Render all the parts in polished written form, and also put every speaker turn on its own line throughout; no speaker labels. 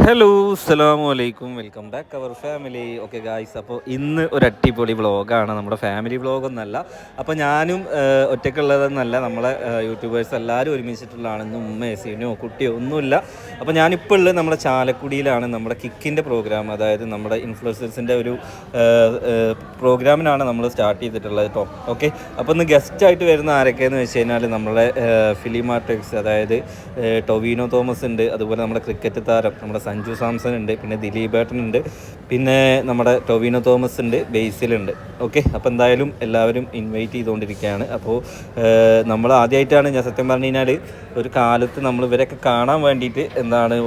Hello അസ്സലാമു അലൈക്കും, welcome back our family. Okay guys, അപ്പോൾ ഇന്ന് ഒരു അടിപൊളി വ്ളോഗാണ്. നമ്മുടെ ഫാമിലി വ്ളോഗൊന്നല്ല. അപ്പോൾ ഞാനും ഒറ്റയ്ക്കുള്ളതെന്നല്ല, നമ്മളെ യൂട്യൂബേഴ്സ് എല്ലാവരും ഒരുമിച്ചിട്ടുള്ളതാണ്. ഇന്ന് ഉമ്മയോ സീനോ കുട്ടിയോ ഒന്നുമില്ല. അപ്പോൾ ഞാനിപ്പോൾ ഉള്ളത് നമ്മുടെ ചാലക്കുടിയിലാണ്. നമ്മുടെ കിക്കിൻ്റെ പ്രോഗ്രാം, അതായത് നമ്മുടെ ഇൻഫ്ലുവൻസേഴ്സിൻ്റെ ഒരു പ്രോഗ്രാമിനാണ് നമ്മൾ സ്റ്റാർട്ട് ചെയ്തിട്ടുള്ളത് കേട്ടോ. ഓക്കെ, അപ്പോൾ ഇന്ന് ഗസ്റ്റായിട്ട് വരുന്ന ആരൊക്കെയെന്ന് വെച്ച് കഴിഞ്ഞാൽ നമ്മളെ ഫിലിമാട്രിക്സ്, അതായത് ടൊവിനോ തോമസ് ഉണ്ട്, അതുപോലെ നമ്മുടെ ക്രിക്കറ്റ് താരം നമ്മുടെ സഞ്ജു സാംസൺ ഉണ്ട്, പിന്നെ ദിലീപേട്ടൻ ഉണ്ട്, പിന്നെ നമ്മുടെ ടൊവിനോ തോമസ് ഉണ്ട്, ബേസിലുണ്ട്. ഓക്കെ, അപ്പോൾ എന്തായാലും എല്ലാവരും ഇൻവൈറ്റ് ചെയ്തുകൊണ്ടിരിക്കുകയാണ്. അപ്പോൾ നമ്മൾ ആദ്യമായിട്ടാണ്, ഞാൻ സത്യം പറഞ്ഞു കഴിഞ്ഞാൽ ഒരു കാലത്ത് നമ്മൾ ഇവരൊക്കെ കാണാൻ വേണ്ടിയിട്ട്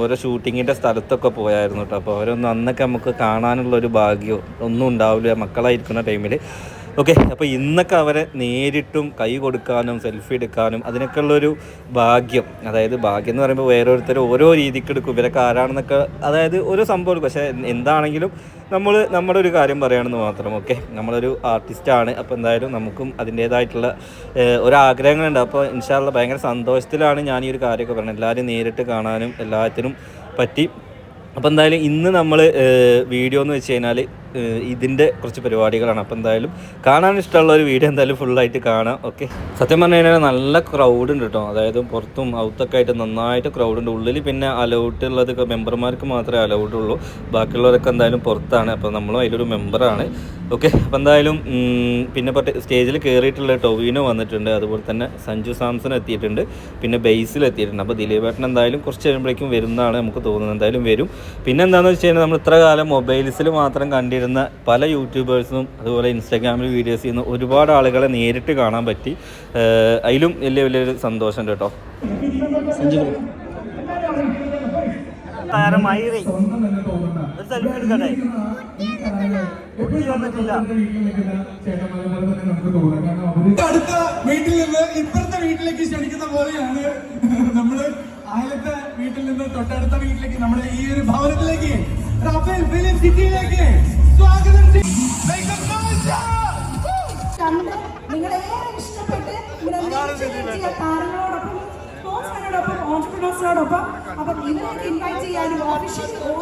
ഓരോ ഷൂട്ടിങ്ങിൻ്റെ സ്ഥലത്തൊക്കെ പോയായിരുന്നു കേട്ടോ. അപ്പോൾ അവരൊന്നും അന്നൊക്കെ നമുക്ക് കാണാനുള്ളൊരു ഭാഗ്യമോ ഒന്നും ഉണ്ടാവില്ല മക്കളായിരിക്കുന്ന ടൈമിൽ. ഓക്കെ, അപ്പോൾ ഇന്നൊക്കെ അവരെ നേരിട്ടും കൈ കൊടുക്കാനും സെൽഫി എടുക്കാനും അതിനൊക്കെ ഉള്ളൊരു ഭാഗ്യം, അതായത് ഭാഗ്യം എന്ന് പറയുമ്പോൾ ഓരോരുത്തരും ഓരോ രീതിക്ക് എടുക്കും, ഇവരൊക്കെ ആരാണെന്നൊക്കെ, അതായത് ഓരോ സംഭവം എടുക്കും. പക്ഷേ എന്താണെങ്കിലും നമ്മുടെ ഒരു കാര്യം പറയുകയാണെന്ന് മാത്രം. ഓക്കെ, നമ്മളൊരു ആർട്ടിസ്റ്റാണ്. അപ്പോൾ എന്തായാലും നമുക്കും അതിൻ്റേതായിട്ടുള്ള ഒരാഗ്രഹങ്ങളുണ്ട്. അപ്പോൾ ഇൻഷാ അല്ലാഹ് ഭയങ്കര സന്തോഷത്തിലാണ് ഞാൻ ഈ ഒരു കാര്യമൊക്കെ പറയുന്നത്, എല്ലാവരും നേരിട്ട് കാണാനും എല്ലാത്തിനും പറ്റി. അപ്പോൾ എന്തായാലും ഇന്ന് നമ്മൾ വീഡിയോ എന്ന് വെച്ച് കഴിഞ്ഞാൽ ഇതിൻ്റെ കുറച്ച് പരിപാടികളാണ്. അപ്പോൾ എന്തായാലും കാണാൻ ഇഷ്ടമുള്ള ഒരു വീഡിയോ എന്തായാലും ഫുള്ളായിട്ട് കാണാം. ഓക്കെ, സത്യം പറഞ്ഞു കഴിഞ്ഞാൽ നല്ല ക്രൗഡ് ഉണ്ട് കേട്ടോ, അതായത് പുറത്തും ഔത്തൊക്കെ ആയിട്ട് നന്നായിട്ട് ക്രൗഡ് ഉണ്ട്. ഉള്ളിൽ പിന്നെ അലൗഡ് ഉള്ളത് മെമ്പർമാർക്ക് മാത്രമേ അലൗഡ് ഉള്ളൂ, ബാക്കിയുള്ളവരൊക്കെ എന്തായാലും പുറത്താണ്. അപ്പോൾ നമ്മളും അതിലൊരു മെമ്പറാണ്. ഓക്കെ, അപ്പോൾ എന്തായാലും പിന്നെ സ്റ്റേജിൽ കയറിയിട്ടുള്ള ടൊവിനോ വന്നിട്ടുണ്ട്, അതുപോലെ തന്നെ സഞ്ജു സാംസൺ എത്തിയിട്ടുണ്ട്, പിന്നെ ബേസിൽ എത്തിയിട്ടുണ്ട്. അപ്പോൾ ദിലീപേട്ടൻ എന്തായാലും കുറച്ച് കഴിയുമ്പോഴേക്കും വരുന്നതാണ് നമുക്ക് തോന്നുന്നത്, എന്തായാലും വരും. പിന്നെ എന്താണെന്ന് വെച്ച് കഴിഞ്ഞാൽ നമ്മൾ ഇത്ര കാലം മൊബൈൽസിൽ മാത്രം കണ്ടിരുന്ന പല യൂട്യൂബേഴ്സും അതുപോലെ ഇൻസ്റ്റാഗ്രാമിൽ വീഡിയോസ് ചെയ്യുന്ന ഒരുപാട് ആളുകളെ നേരിട്ട് കാണാൻ പറ്റി. അതിലും വലിയൊരു സന്തോഷമുണ്ട് കേട്ടോ.
അടുത്ത വീട്ടിൽ നിന്ന് ഇപ്പുറത്തെ വീട്ടിലേക്ക് ക്ഷണിക്കുന്ന പോലെയാണ് നമ്മള് ആയിരത്തെ വീട്ടിൽ നിന്ന് തൊട്ടടുത്ത വീട്ടിലേക്ക് നമ്മുടെ ഈ ഒരു ഭവനത്തിലേക്ക് റാഫേൽ ഫിലിം സിറ്റിയിലേക്ക് സ്വാഗതം
നിങ്ങളേറെ ഇഷ്ടപ്പെട്ട് താരങ്ങളോടൊപ്പം ഓൺട്രപ്രണേഴ്സിനോടൊപ്പം അപ്പം ഇവരൊക്കെ ഇൻവൈറ്റ് ചെയ്യാനും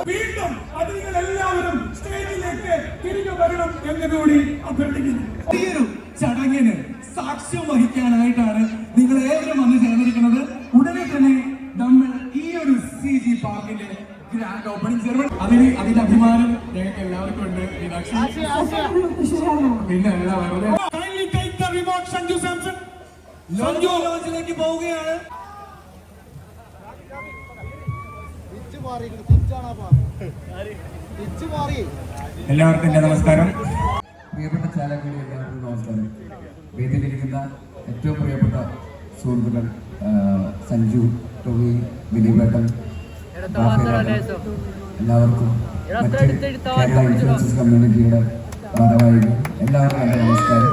വീണ്ടും അത് നിങ്ങൾ എല്ലാവരും സ്റ്റേജിലേക്ക് തിരികെ വരണം എന്നുകൂടി അഭ്യർത്ഥിക്കുന്നു. ഈ ഒരു ചടങ്ങിന് സാക്ഷ്യം വഹിക്കാനായിട്ടാണ് നിങ്ങൾ ഏവരും വന്ന് ചേർന്നിരിക്കുന്നത്. ഉടനെ തന്നെ നമ്മൾ ഈ ഒരു CG പാർക്കിന്റെ ഗ്രാൻഡ് ഓപ്പണിംഗ് സെറമണി, അതിന്റെ അഭിമാനം ഞങ്ങൾക്ക് എല്ലാവർക്കും ഉണ്ട്. പിന്നെ സഞ്ജു സാംസൺ ലോഞ്ചിലേക്ക് പോവുകയാണ്. എല്ലാവർക്കും എന്റെ നമസ്കാരം.
പ്രിയപ്പെട്ട ചാലക്കുടി എല്ലാവർക്കും നമസ്കാരം. വേദിയിലിരിക്കുന്ന ഏറ്റവും പ്രിയപ്പെട്ട സുഹൃത്തുക്കൾ സഞ്ജു, ടൊവി, ദിലീപേട്ടൻ, എല്ലാവർക്കും കേരള ഇൻഫ്ലുവൻസേഴ്സ് കമ്മ്യൂണിറ്റിയുടെ ഭാരവാഹികൾ എല്ലാവർക്കും എൻ്റെ നമസ്കാരം.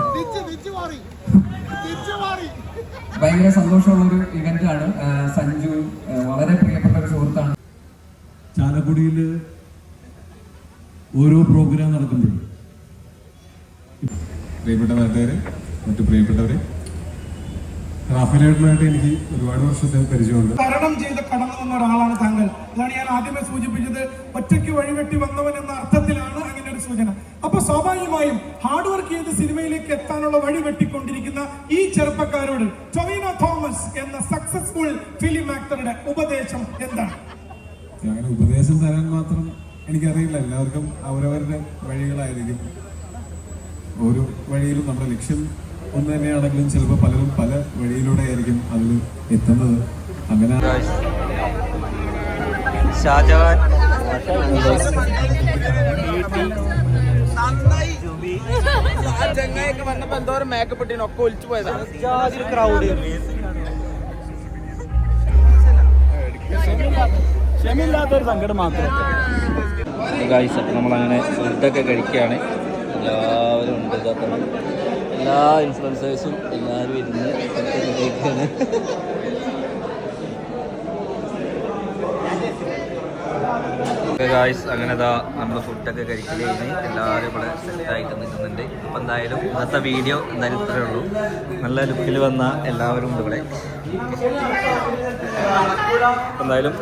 ഭയങ്കര സന്തോഷമുള്ളൊരു ഇവൻ്റാണ്. സഞ്ജു വളരെ പ്രിയപ്പെട്ട ഒരു സുഹൃത്താണ്.
ചാലക്കുടിയിൽ ഓരോ പ്രോഗ്രാം നടക്കുമ്പോഴും പ്രിയപ്പെട്ട നാട്ടുകാരെ, മറ്റു പ്രിയപ്പെട്ടവരെ, റാഫേലായിട്ടുമായിട്ട് എനിക്ക് ഒരുപാട് വർഷത്തെ പരിചയമുണ്ട്.
തരണം ചെയ്ത് കടന്നു വന്ന ഒരാളാണ് താങ്കൾ. അതാണ് ഞാൻ ആദ്യമേ സൂചിപ്പിച്ചത്. ഒറ്റയ്ക്ക് വഴിവെട്ടി വന്നവൻ എന്ന അർത്ഥത്തിലാണ് അങ്ങനെ ഒരു സൂചന. അപ്പൊ സ്വാഭാവികമായും ഹാർഡ് വർക്ക് ചെയ്ത് സിനിമയിലേക്ക് എത്താനുള്ള വഴി വെട്ടിക്കൊണ്ടിരിക്കുന്ന ഈ ചെറുപ്പക്കാരോട് ടൊവിനോ തോമസ് എന്ന സക്സസ്ഫുൾ ഫിലിം ആക്ടറുടെ ഉപദേശം എന്താണ്?
അങ്ങനെ ഉപദേശം തരാൻ മാത്രം എനിക്കറിയില്ല. എല്ലാവർക്കും അവരവരുടെ വഴികളായിരിക്കും. ഓരോ വഴിയിലും നമ്മുടെ ലക്ഷ്യം ഒന്ന് തന്നെയാണെങ്കിലും ചിലപ്പോൾ പലരും പല വഴിയിലൂടെ ആയിരിക്കും അതിൽ എത്തുന്നത്. അങ്ങനെ
ഷാജഹാൻ
വന്നപ്പോ എന്തോരം മേക്കപ്പ് ഇട്ടൊക്കെ ഒലിച്ചു പോയതാണ്.
ക്രൗഡ്
ക്ഷമയില്ലാത്തൊരു സങ്കടം മാത്രം.
ഗായ്സ്, അപ്പോൾ നമ്മളങ്ങനെ ഫുഡൊക്കെ കഴിക്കുകയാണ്. എല്ലാവരും ഉണ്ട്, എല്ലാ ഇൻഫ്ലുവൻസേഴ്സും എല്ലാവരും ഇരുന്ന് കഴിക്കുകയാണ്. ഗായ്സ്, അങ്ങനെ നമ്മൾ ഫുഡൊക്കെ കഴിക്കൽ കഴിഞ്ഞ് എല്ലാവരും ഇവിടെ സെറ്റായിട്ട് നിൽക്കുന്നുണ്ട്. അപ്പോൾ എന്തായാലും ഇന്നത്തെ വീഡിയോ എന്തായാലും ഇത്രയേ ഉള്ളൂ. നല്ല ലുക്കിൽ വന്ന എല്ലാവരും ഉണ്ട് ഇവിടെ. എന്തായാലും